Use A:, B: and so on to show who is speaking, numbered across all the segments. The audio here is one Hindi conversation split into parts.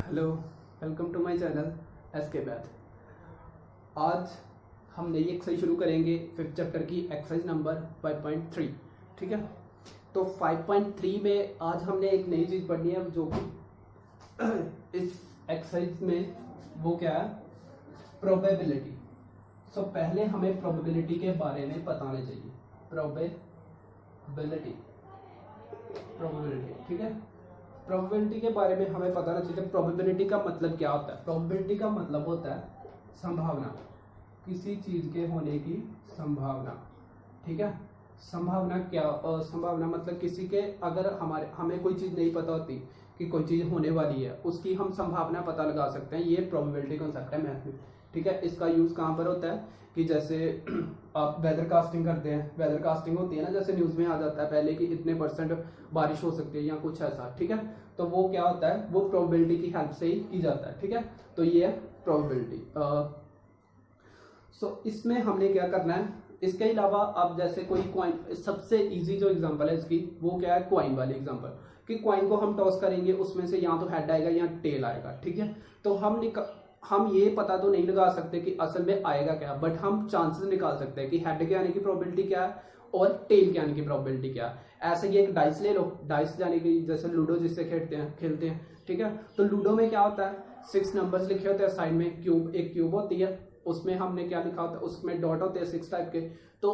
A: Hello, welcome to my channel S K math. आज हम नई एक्सरसाइज शुरू करेंगे फिफ्थ चैप्टर की एक्सरसाइज नंबर 5.3। ठीक है, तो 5.3 में आज हमने एक नई चीज़ पढ़नी है जो कि इस एक्सरसाइज में वो क्या है, प्रोबेबिलिटी। सो पहले हमें प्रोबेबिलिटी के बारे में बताना चाहिए। प्रोबेबिलिटी, ठीक है। प्रोबेबिलिटी के बारे में हमें पता नहीं चाहिए। प्रोबेबिलिटी का मतलब क्या होता है? प्रोबेबिलिटी का मतलब होता है संभावना, किसी चीज के होने की संभावना। ठीक है, संभावना क्या संभावना मतलब किसी के, अगर हमें कोई चीज नहीं पता होती कि कोई चीज होने वाली है, उसकी हम संभावना पता लगा सकते हैं। ये प्रोबेबिलिटी कॉन्सेप्ट है मैथ में। ठीक है, इसका यूज कहाँ पर होता है कि जैसे आप वेदर कास्टिंग करते हैं, वेदर कास्टिंग होती है ना, जैसे न्यूज में आ जाता है पहले कि इतने % बारिश हो सकती है या कुछ ऐसा। ठीक है, तो वो क्या होता है, वो प्रोबेबिलिटी की हेल्प से ही की जाता है। ठीक है, तो ये है प्रोबेबिलिटी। सो इसमें हमने क्या करना है, इसके अलावा आप जैसे कोई कॉइन, सबसे इजी जो एग्जांपल है इसकी वो क्या है, कॉइन वाली एग्जांपल, कि कॉइन को हम टॉस करेंगे, उसमें से या तो हेड आएगा या टेल आएगा। ठीक है, तो हम ये पता तो नहीं लगा सकते कि असल में आएगा क्या, बट हम चांसेस निकाल सकते हैं कि हेड के आने की प्रोबेबिलिटी क्या है और टेल के आने की प्रोबेबिलिटी क्या है। ऐसे ही एक डाइस ले लो, डाइस यानी कि जैसे लूडो जिससे खेलते हैं। ठीक है, तो लूडो में क्या होता है, 6 नंबर्स लिखे होते हैं साइड में, एक क्यूब होती है, उसमें हमने क्या लिखा होता है, उसमें डॉट होते हैं 6 टाइप के। तो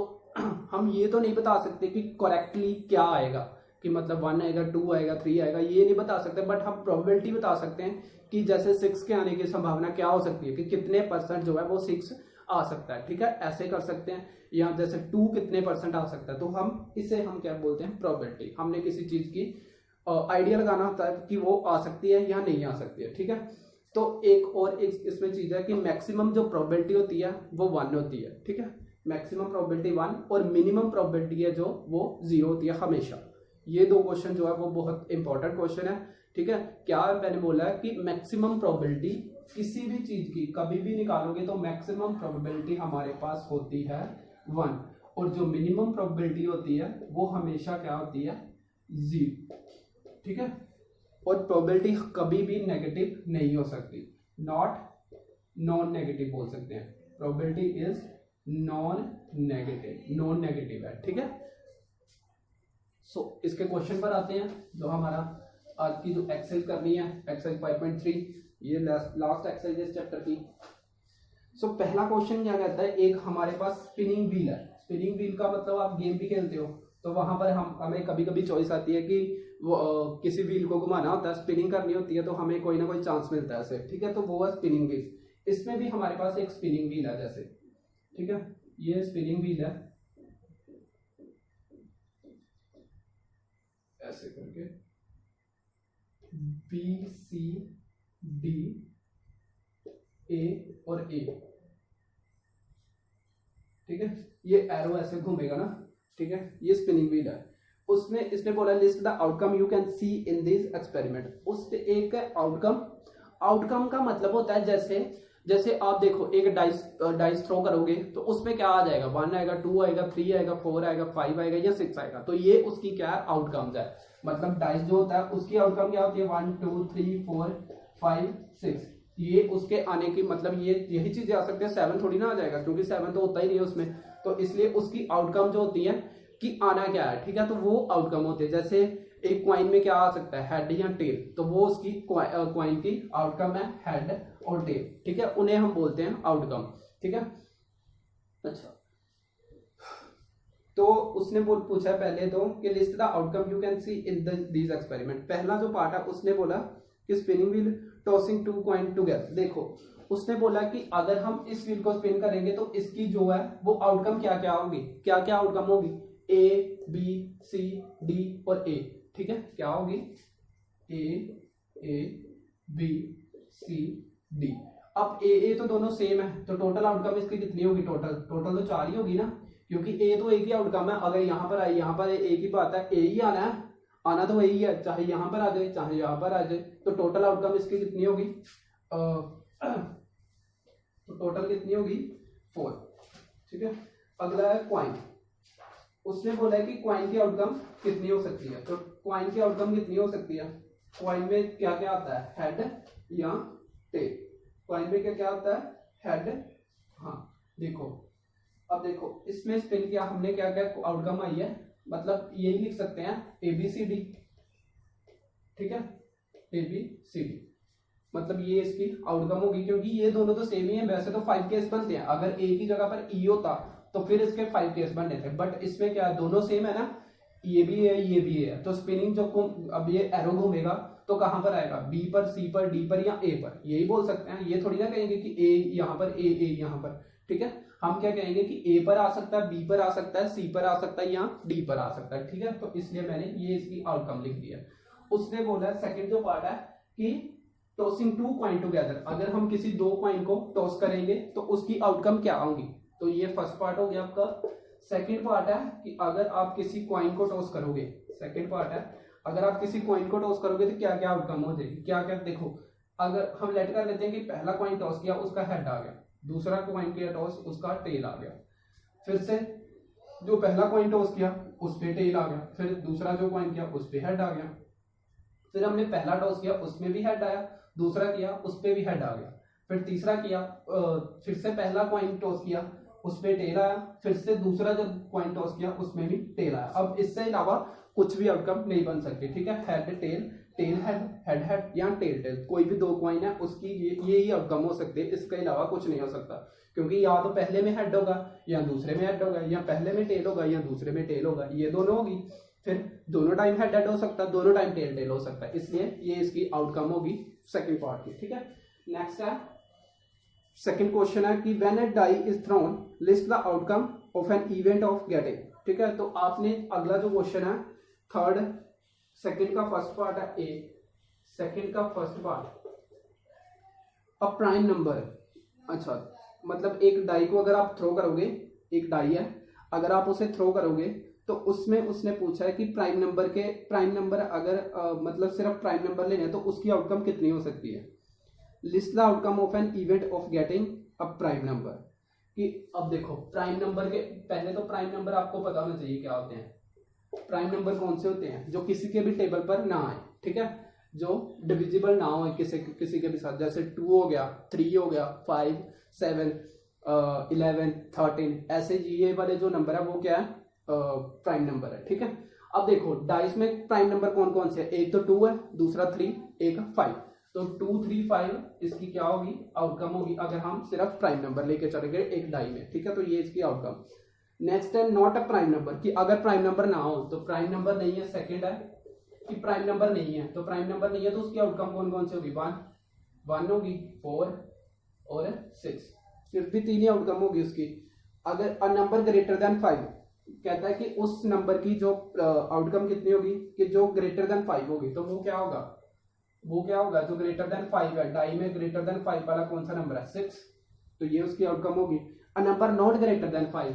A: हम ये तो नहीं बता सकते कि करेक्टली क्या आएगा, कि मतलब 1 आएगा, 2 आएगा, 3 आएगा, ये नहीं बता सकते, बट हम प्रोबेबिलिटी बता सकते हैं कि जैसे 6 के आने की संभावना क्या हो सकती है, कि कितने % जो है वो 6 आ सकता है। ठीक है, ऐसे कर सकते हैं। या जैसे 2 कितने % आ सकता है, तो हम इसे हम क्या बोलते हैं, प्रोबेबिलिटी। हमने किसी चीज की आइडिया लगाना होता है कि वो आ सकती है या नहीं आ सकती है। ठीक है, तो एक इसमें चीज है कि मैक्सिमम जो प्रोबेबिलिटी होती है वो 1 होती है। ठीक है, मैक्सिमम प्रोबेबिलिटी 1 और मिनिमम प्रोबेबिलिटी है जो वो 0 होती है हमेशा। ये 2 क्वेश्चन जो है वो बहुत इंपॉर्टेंट क्वेश्चन है। ठीक है, क्या मैंने बोला है कि मैक्सिमम प्रोबेबिलिटी किसी भी चीज की कभी भी निकालोगे तो मैक्सिमम प्रोबेबिलिटी हमारे पास होती है 1, और जो मिनिमम प्रोबेबिलिटी होती है वो हमेशा क्या होती है, 0। ठीक है, और प्रोबेबिलिटी कभी भी नेगेटिव नहीं हो सकती, नॉन नेगेटिव बोल सकते हैं। प्रोबेबिलिटी इज नॉन नेगेटिव है। ठीक है, सो इसके क्वेश्चन पर आते हैं। जो हमारा आज की जो एक्सरसाइज करनी है, एक्सरसाइज 5.3, ये लास्ट एक्सरसाइज है इस चैप्टर की। सो पहला क्वेश्चन क्या कहता है, एक हमारे पास स्पिनिंग व्हील है। स्पिनिंग व्हील का मतलब आप गेम भी खेलते हो, तो वहां पर हमें कभी कभी चॉइस आती है कि वो किसी व्हील को घुमाना होता है, स्पिनिंग करनी होती है, तो हमें कोई ना कोई चांस मिलता है ऐसे। ठीक है, तो वो है स्पिनिंग व्हील। इसमें भी हमारे पास एक स्पिनिंग व्हील है जैसे। ठीक है, ये स्पिनिंग व्हील है, ऐसे करके BCD A और A। ठीक है, ये एरो ऐसे घूमेगा ना। ठीक है, ये स्पिनिंग व्हील है। उसमें इसने बोला list the outcome you can see in this experiment. उस एक आउटकम का मतलब होता है जैसे आप देखो, एक डाइस थ्रो करोगे तो उसमें क्या आ जाएगा, 1 आएगा, 2 आएगा, 3 आएगा, 4 आएगा, 5 आएगा या 6 आएगा। तो ये उसकी क्या है, आउटकम्स है। मतलब डाइस जो होता है उसकी आउटकम क्या होती है, 1 2 3 4 5 6। ये उसके आने की मतलब ये यही चीजें आ सकती है, 7 थोड़ी ना आ जाएगा, क्योंकि 7 तो होता ही नहीं है उसमें। तो इसलिए उसकी आउटकम जो होती है कि आना क्या है। ठीक है, तो वो आउटकम होते हैं। जैसे एक क्वाइन में क्या आ सकता है, हेड या टेल, तो वो उसकी क्वाइन की आउटकम है हेड और टेल। ठीक है, उन्हें हम बोलते हैं आउटकम। ठीक है, अच्छा, तो उसने पूछा पहले तो कि list the outcome you can see in this experiment. पहला जो पार्ट है उसने बोला कि spinning wheel tossing 2 coin together. देखो, उसने बोला कि अगर हम इस व्हील को स्पिन करेंगे तो इसकी जो है वो आउटकम क्या क्या होगी, क्या क्या आउटकम होगी, A B C D और A। ठीक है, क्या होगी, A B C D। अब A तो दोनों सेम है, तो टोटल आउटकम इसकी कितनी होगी, टोटल तो 4 ही होगी ना, क्योंकि A तो एक ही आउटकम है। अगर यहाँ पर आए, यहाँ पर एक ही बात है, A ही आना है, आना तो वही है, चाहे यहाँ पर आ जाए चाहे यहाँ पर आ जाए। तो टोटल आउटकम इसकी कितनी होगी, तो टोटल कितनी होगी, 4। ठीक है, अगला है क्वाइन। उसने बोला है कि क्वाइन की आउटकम कितनी हो सकती है, तो क्वाइन की आउटकम कितनी हो सकती है, कॉइन में क्या क्या आता है, हेड या टेल। कॉइन में क्या क्या आता है, हेड। हाँ देखो, अब देखो इसमें स्पिन किया हमने, क्या क्या आउटकम आई है, मतलब यही लिख सकते हैं ABCD, ठीक है, ABCD, मतलब ये इसकी आउटकम होगी, क्योंकि ये दोनों तो सेम ही है। वैसे तो 5 केस बनते हैं, अगर एक ही जगह पर ई होता तो फिर इसके 5 केस बनने थे, बट इसमें क्या है, दोनों सेम है ना, ये भी है ये भी है, तो स्पिनिंग जो अब ये एरो घूमेगा तो कहां पर आएगा, बी पर, सी पर, डी पर या ए पर, यही बोल सकते हैं। ये थोड़ी ना कहेंगे कि ए यहाँ पर, ए यहाँ पर, ठीक है। हम क्या कहेंगे कि ए पर आ सकता है, बी पर आ सकता है, सी पर आ सकता है या डी पर आ सकता है, ठीक है। तो इसलिए मैंने ये इसकी आउटकम लिख दिया। उसने बोला है सेकंड जो पार्ट है कि टॉसिंग 2 कॉइन टुगेदर, अगर हम किसी 2 कॉइन को टॉस करेंगे तो उसकी आउटकम क्या होगी। तो ये फर्स्ट पार्ट हो गया आपका। सेकंड पार्ट है कि अगर आप किसी कॉइन को टॉस करोगे, सेकंड पार्ट है अगर आप किसी कॉइन को टॉस करोगे तो क्या क्या आउटकम हो जाएगी, क्या क्या। देखो अगर हम लेट कर लेते हैं कि पहला कॉइन टॉस किया उसका हेड आ गया, दूसरा कॉइन किया टॉस उसका टेल आ गया, फिर से जो पहला कॉइन टॉस किया उस पे टेल आ गया, फिर दूसरा जो कॉइन किया उस पे हेड आ गया, फिर हमने पहला टॉस किया उसमें भी हेड आया, दूसरा किया उस पे भी हेड आ गया, फिर तीसरा किया, फिर से पहला कॉइन टॉस किया उस पे टेल आया, फिर से दूसरा जब कॉइन टॉस किया उसमें भी टेल आया। अब इससे अलावा कुछ भी आउटकम नहीं बन सकती, ठीक है। Head tail, tail head, head head या टेल टेल, कोई भी 2 कॉइन है उसकी ये ही आउटकम हो सकते हैं, इसके अलावा कुछ नहीं हो सकता, क्योंकि या तो पहले में हेड होगा या दूसरे में हेड होगा, या पहले में टेल होगा या दूसरे में टेल होगा, ये दोनों होगी, फिर दोनों टाइम हेड हेड हो सकता है, दोनों टाइम टेल टेल हो सकता है, इसलिए ये इसकी आउटकम होगी सेकंड पार्ट की, ठीक है। नेक्स्ट है सेकंड क्वेश्चन है कि when a die is thrown list the outcome of an event of getting, ठीक है। तो आपने अगला जो क्वेश्चन है थर्ड, सेकंड का फर्स्ट पार्ट है ए, सेकंड का first part a prime number. अच्छा, मतलब एक डाई को अगर आप थ्रो करोगे, एक डाई है अगर आप उसे थ्रो करोगे तो उसमें उसने पूछा है कि प्राइम नंबर अगर मतलब सिर्फ प्राइम नंबर लेने हैं तो उसकी आउटकम कितनी हो सकती है। List the outcome of an event of getting a prime number, कि अब देखो प्राइम नंबर के पहले तो प्राइम नंबर आपको पता होना चाहिए क्या होते हैं। प्राइम नंबर कौन से होते हैं, जो किसी के भी टेबल पर ना आए, ठीक है, जो डिविजिबल ना हो किसी के भी साथ, जैसे 2 हो गया, 3 हो गया, 5, 7, 11, 13, ऐसे ये वाले जो नंबर है वो क्या है, प्राइम नंबर है, ठीक है। अब देखो डाइस में प्राइम नंबर कौन कौन से है, एक तो 2 है, दूसरा 3, एक 5, तो 2, 3, 5 इसकी क्या होगी, आउटकम होगी, अगर हम सिर्फ प्राइम नंबर लेके चलेंगे एक डाई में, ठीक है। तो ये इसकी आउटकम। नेक्स्ट है नॉट अ प्राइम नंबर, कि अगर प्राइम नंबर ना हो तो प्राइम नंबर नहीं है। सेकंड है कि प्राइम नंबर नहीं है, तो प्राइम नंबर नहीं है तो उसकी आउटकम कौन कौन सी होगी, 1 होगी, 4 और 6, सिर्फ भी 3 ही आउटकम होगी उसकी। अगर अ नंबर ग्रेटर देन 5, कहता है कि उस नंबर की जो आउटकम कितनी होगी, कि जो ग्रेटर देन 5 होगी, तो वो क्या होगा, जो ग्रेटर देन 5 है, डाई में ग्रेटर देन 5 वाला कौन सा नंबर है, 6, तो ये उसकी आउटकम होगी। A number not greater than 5,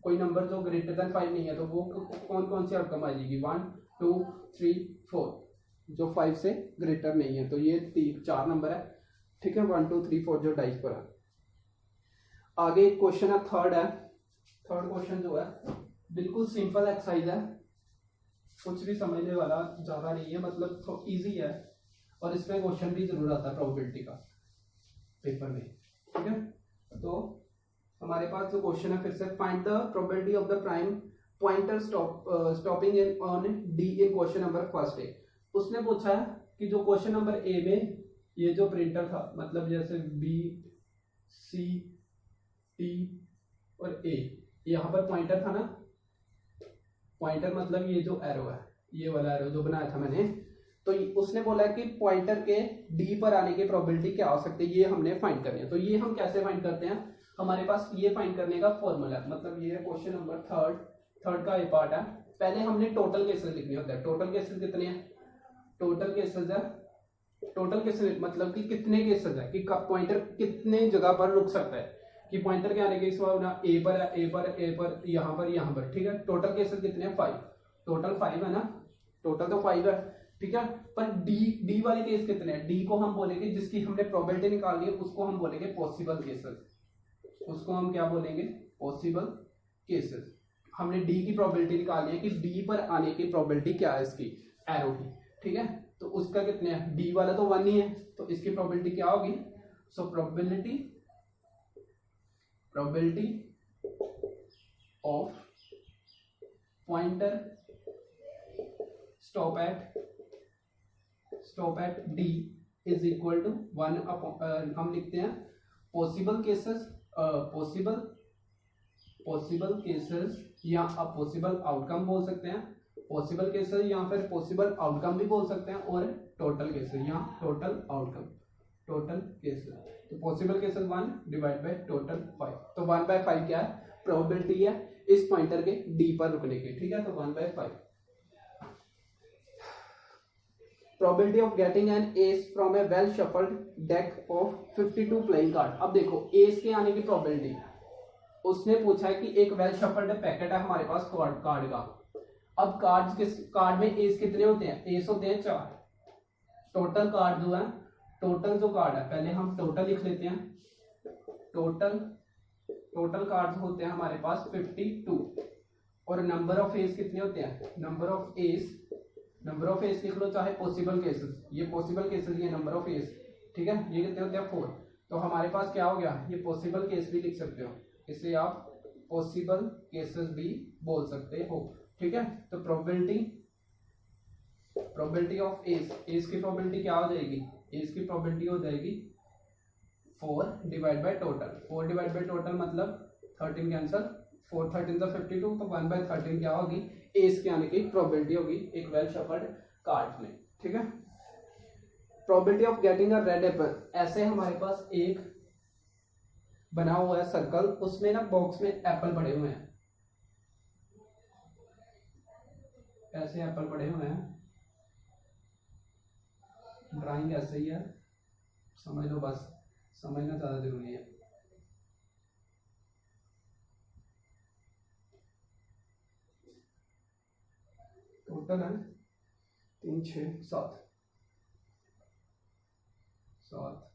A: कोई नंबर जो ग्रेटर देन 5 नहीं है तो वो कौन कौन सी आउटकम आ जाएगी, 1, 2, 3, 4, जो 5 से ग्रेटर नहीं है, तो ये 4 नंबर है, ठीक है, 1, 2, 3, 4 जो डाइस पर है। आगे क्वेश्चन है थर्ड क्वेश्चन जो है बिल्कुल सिंपल एक्सरसाइज है, कुछ भी समझने वाला ज्यादा नहीं है, मतलब तो इजी है, और इसमें क्वेश्चन भी जरूर आता है प्रोबेबिलिटी का पेपर में, ठीक है। तो हमारे पास जो क्वेश्चन है फिर से, find the probability of the prime pointer stopping in on D in question number first A. उसने पूछा है कि जो क्वेश्चन नंबर ए में ये जो प्रिंटर था, मतलब जैसे बी, सी, टी और ए, यहाँ पर पॉइंटर था ना, पॉइंटर मतलब ये जो एरो है, ये वाला एरो जो बनाया था मैंने, तो उसने बोला कि पॉइंटर के डी पर आने की प्रोबेबिलिटी क्या हो सकती है, ये हमने फाइंड करनी है। तो ये हम कैसे फाइंड करते हैं, हमारे पास ये फाइंड करने का फॉर्मूला है, मतलब ये क्वेश्चन नंबर थर्ड का ये पार्ट है। पहले हमने टोटल केसेस लिखने होते हैं। टोटल केसेस कितने हैं, टोटल केसेस मतलब कि कितने केसेस है, कि पॉइंटर कितने जगह पर रुक सकता है, कि पॉइंटर के आने की संभावना ए पर है, ए पर, यहाँ पर, ठीक है। टोटल केसेस कितने हैं, 5, टोटल 5 है ना, टोटल तो 5 है, ठीक है। पर डी वाले केस कितने हैं, डी को हम बोलेंगे, जिसकी हमने प्रोबेबिलिटी निकालनी है उसको हम बोलेंगे पॉसिबल केसेस, उसको हम क्या बोलेंगे, पॉसिबल केसेस। हमने डी की प्रोबेबिलिटी निकालनी है कि डी पर आने की प्रोबेबिलिटी क्या है इसकी, एरो की, ठीक है। तो उसका कितने हैं, डी वाला तो 1 ही है, तो इसकी प्रोबेबिलिटी क्या होगी, so probability of pointer stop at D is equal to 1 हम लिखते हैं पॉसिबल केसेस या आप पॉसिबल आउटकम बोल सकते हैं, पॉसिबल केसेस या फिर पॉसिबल आउटकम भी बोल सकते हैं, और टोटल केसेस या टोटल आउटकम, टोटल केसेस। तो possible cases 1 divide by total 5, तो 1/5 क्या है, प्रोबेबिलिटी है इस पॉइंटर के डी पर रुकने की, ठीक है, तो 1/5। Probability of getting an S from A well shuffled deck of 52 playing card. अब देखो एस के आने की प्रोबेबिलिटी, उसने पूछा है कि एक वेल शफल्ड पैकेट है हमारे पास कार्ड का। अब कार्ड में एस कितने होते हैं, एस होते हैं 4। टोटल कार्ड जो है, टोटल जो कार्ड है, पहले हम टोटल लिख लेते हैं, टोटल कार्ड होते हैं हमारे पास 52, और नंबर ऑफ एस कितने होते हैं, नंबर ऑफ एस लिख लो, चाहे पॉसिबल केसेस, ये पॉसिबल केसेस, ये नंबर ऑफ एस, ठीक है, ये कितने होते हैं 4। तो हमारे पास क्या हो गया, ये पॉसिबल केस भी लिख सकते हो, इसे आप पॉसिबल केसेस भी बोल सकते हो, ठीक है। तो प्रोबेबिलिटी ऑफ एस की प्रोबेबिलिटी क्या हो जाएगी, एस की प्रोबेबिलिटी हो जाएगी 4 divide by total, 4 divide by total मतलब 13 कैंसल, 4 13 तो 52, तो 1/13 क्या होगी, एस के आने की प्रोबेबिलिटी होगी एक वेल शफल्ड कार्ड में, ठीक है। Probability of getting a red Apple, ऐसे हमारे पास एक बना हुआ है सर्कल, उसमें ना बॉक्स में एप्पल पड़े हुए हैं, ऐसे एप्पल पड़े हुए हैं, ड्राइंग ऐसे ही है, समझ लो, बस समझना ज्यादा जरूरी है। टोटल है 3 6 7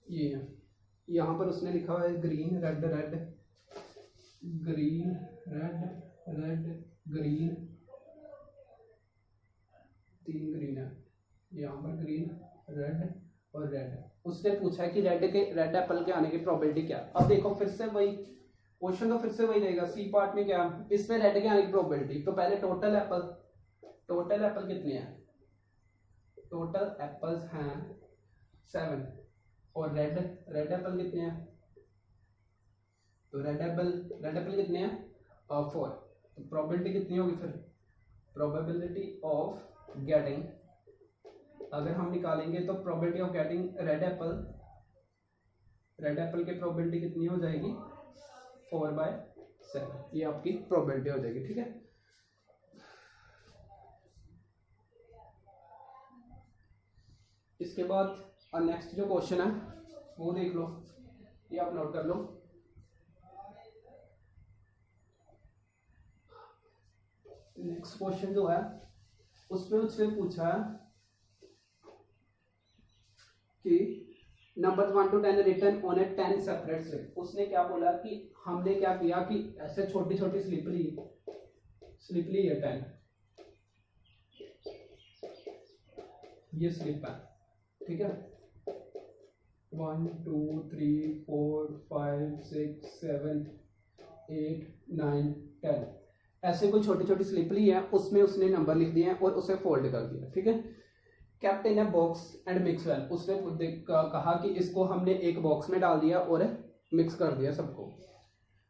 A: ये है, यहाँ पर उसने लिखा हुआ है green red green green, 3 green है, यहाँ पर ग्रीन रेड और रेड। उसने पूछा है कि रेड एप्पल के आने की प्रोबेबिलिटी क्या। अब देखो फिर से वही क्वेश्चन, तो फिर से वही रहेगा, सी पार्ट में क्या, इसमें रेड के आने की प्रोबेबिलिटी, तो पहले टोटल एप्पल कितने हैं, टोटल एप्पल्स हैं 7, और रेड एप्पल कितने हैं, तो रेड एप्पल कितने हैं 4, तो प्रोबेबिलिटी कितनी होगी फिर, प्रोबेबिलिटी ऑफ गेटिंग, अगर हम निकालेंगे तो probability of getting red Apple की प्रोबेबिलिटी कितनी हो जाएगी 4/7, ये आपकी प्रोबेबिलिटी हो जाएगी, ठीक है। इसके बाद नेक्स्ट जो क्वेश्चन है वो देख लो, ये आप नोट कर लो। नेक्स्ट क्वेश्चन जो है उसमें उसने पूछा है कि number 1 to 10 written on a 10 separate slip. उसने क्या बोला कि हमने क्या किया कि ऐसे छोटी छोटी स्लिप ली है 10, ये स्लिप है, ठीक है, 1 2 3 4 5 6 7 8 9 10, ऐसे कोई छोटी छोटी स्लिप ली है, उसमें उसने नंबर लिख दिए हैं और उसे फोल्ड कर दिया, ठीक है। Kept in a box and mix well, उसने कहा कि इसको हमने एक बॉक्स में डाल दिया और मिक्स कर दिया सबको।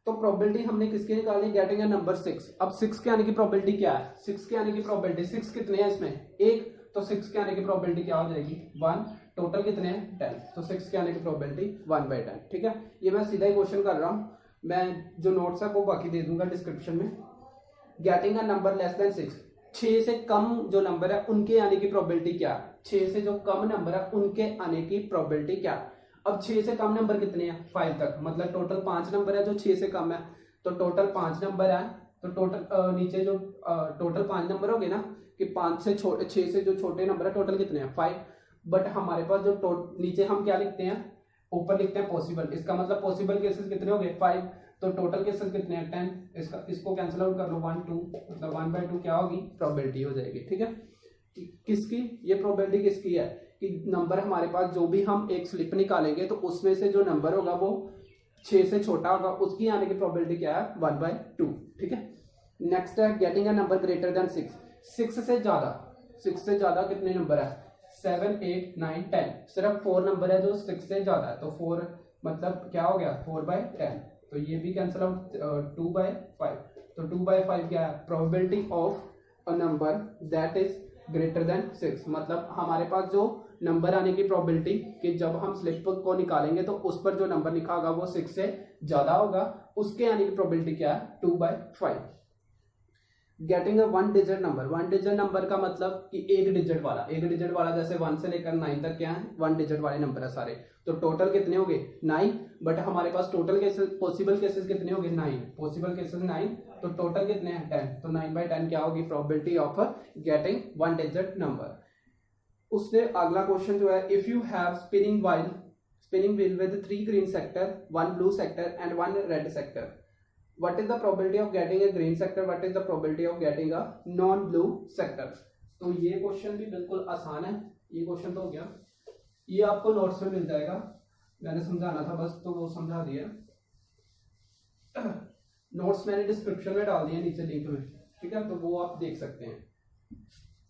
A: तो प्रोबेबिलिटी हमने किसकी निकालनी, गेटिंग ए नंबर 6। अब 6 के आने की प्रोबेबिलिटी क्या है, 6 के आने की प्रोबेबिलिटी, 6 कितने हैं इसमें 1, तो 6 के आने की प्रोबेबिलिटी क्या हो जाएगी 1, टोटल कितने हैं 10, तो 6 के आने की प्रोबेबिलिटी 1/10, ठीक है। ये मैं सीधा ही क्वेश्चन कर रहा हूँ, मैं जो नोट्स है वो बाकी दे दूंगा डिस्क्रिप्शन में। Getting a number less than 6, 6 से कम जो नंबर है उनके आने की प्रोबेबिलिटी क्या, 6 से जो कम नंबर है उनके आने की प्रोबेबिलिटी क्या। अब 6 से कम नंबर कितने हैं 5 तक, मतलब टोटल 5 नंबर है जो 6 से कम है, तो टोटल 5 नंबर है, तो टोटल नीचे जो टोटल 5 नंबर हो गए ना, कि 5 से 6 से जो छोटे नंबर है टोटल कितने हैं 5, बट हमारे पास जो नीचे हम क्या लिखते हैं, ऊपर लिखते हैं पॉसिबल, इसका मतलब पॉसिबल केसेस कितने हो गए 5, तो टोटल केसेस कितने हैं 10, इसको कैंसिल आउट कर लो 1 2, मतलब 1/2 क्या होगी प्रोबेबिलिटी हो जाएगी। ठीक है, किसकी ये प्रोबेबिलिटी किसकी है कि नंबर हमारे पास जो भी हम एक स्लिप निकालेंगे तो उसमें से जो नंबर होगा वो 6 से छोटा होगा, उसकी आने की प्रोबेबिलिटी क्या है 1/2। ठीक है, नेक्स्ट है getting a number greater than 6, 6 से ज्यादा कितने नंबर है 7 8 9 10, सिर्फ 4 नंबर है जो 6 से ज्यादा है, तो 4 मतलब क्या हो गया 4/10, तो ये भी कैंसिल आउट 2/5, तो 2/5 क्या है probability of a number that is greater than 6, मतलब हमारे पास जो नंबर आने की प्रोबेबिलिटी कि जब हम स्लिप को निकालेंगे तो उस पर जो नंबर लिखा होगा वो 6 से ज्यादा होगा, उसके आने की प्रोबेबिलिटी क्या है 2/5। गेटिंग अ 1 डिजिट नंबर का मतलब कि एक डिजिट वाला जैसे 1 से लेकर 9 तक क्या है 1 डिजिट वाले नंबर है सारे, तो टोटल कितने हो गए 9, बट हमारे पास टोटल केसेस पॉसिबल केसेस कितने हो गए 9, पॉसिबल केसेस 9, तो टोटल कितने हैं 10, तो 9/10 क्या होगी probability of getting 1 digit number. उससे अगला क्वेश्चन जो है if you have spinning wheel with 3 green sector 1 blue sector and 1 red sector, what is the probability of getting a green sector, what is the probability of getting a non blue sector। तो ये क्वेश्चन भी बिल्कुल आसान है, ये क्वेश्चन तो हो गया, ये आपको नोट्स में मिल जाएगा, मैंने समझाना था बस तो वो समझा दिया। नोट्स मैंने डिस्क्रिप्शन में डाल दिए नीचे लिंक में, ठीक है, तो वो आप देख सकते हैं,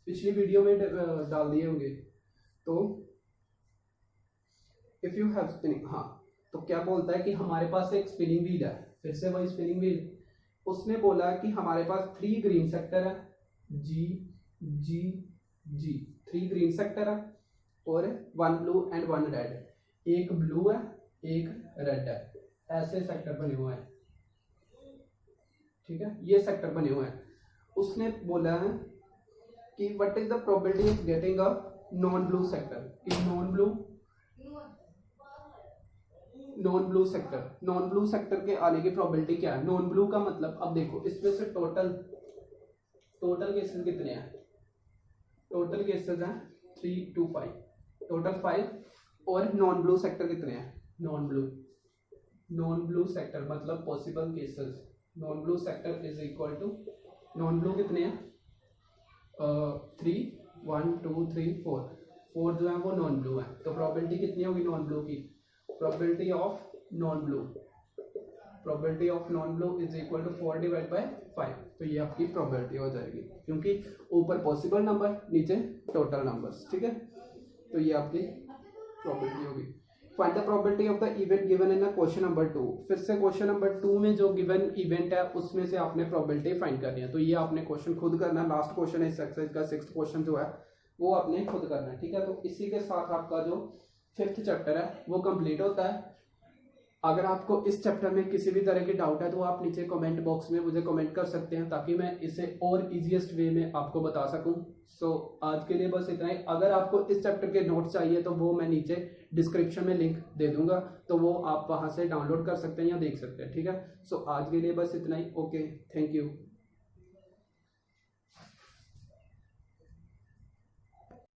A: पिछली वीडियो में डाल दिए होंगे। तो इफ यू हैव स्पिनिंग, हाँ तो क्या बोलता है कि हमारे पास एक स्पिनिंग व्हील है, फिर से वही स्पिनिंग व्हील, उसने बोला कि हमारे पास 3 ग्रीन सेक्टर है जी जी जी, 3 ग्रीन सेक्टर है और 1 ब्लू एंड 1 रेड, एक ब्लू है एक रेड है, ऐसे सेक्टर बने हुए हैं। ठीक है, ये सेक्टर बने हुए हैं। उसने बोला है कि what is the probability of getting a non blue sector, कि नॉन ब्लू सेक्टर के आने की प्रोबेबिलिटी क्या है। नॉन ब्लू का मतलब अब देखो इसमें से टोटल केसेस कितने हैं, टोटल केसेस हैं 3 2 5, टोटल 5, और नॉन ब्लू सेक्टर कितने हैं, नॉन ब्लू सेक्टर मतलब possible cases, non blue sector is equal to non blue कितने हैं 3 1 2 3 4 जो है वो नॉन ब्लू है, तो प्रोबेबिलिटी कितनी होगी नॉन ब्लू की, probability of non blue is equal to 4/5, तो ये आपकी प्रोबेबिलिटी हो जाएगी, क्योंकि ऊपर पॉसिबल नंबर नीचे टोटल नंबर्स। ठीक है, तो ये आपकी प्रोबेबिलिटी होगी। Find the probability of the event given in question number 2, फिर से क्वेश्चन नंबर 2 में जो गिवन इवेंट है उसमें से आपने प्रोबेबिलिटी फाइंड करनी है, तो ये आपने क्वेश्चन खुद करना है, लास्ट क्वेश्चन है इस एक्सरसाइज का, 6th क्वेश्चन जो है वो आपने खुद करना है। ठीक है, तो इसी के साथ आपका जो 5th चैप्टर है वो कंप्लीट होता है। अगर आपको इस चैप्टर में किसी भी तरह की डाउट है तो आप नीचे कमेंट बॉक्स में मुझे कमेंट कर सकते हैं, ताकि मैं इसे और इजीएस्ट वे में आपको बता सकूं। सो आज के लिए बस इतना ही। अगर आपको इस चैप्टर के नोट्स चाहिए तो वो मैं नीचे डिस्क्रिप्शन में लिंक दे दूंगा, तो वो आप वहां से डाउनलोड कर सकते हैं या देख सकते हैं। ठीक है, सो आज के लिए बस इतना ही। Okay, thank you.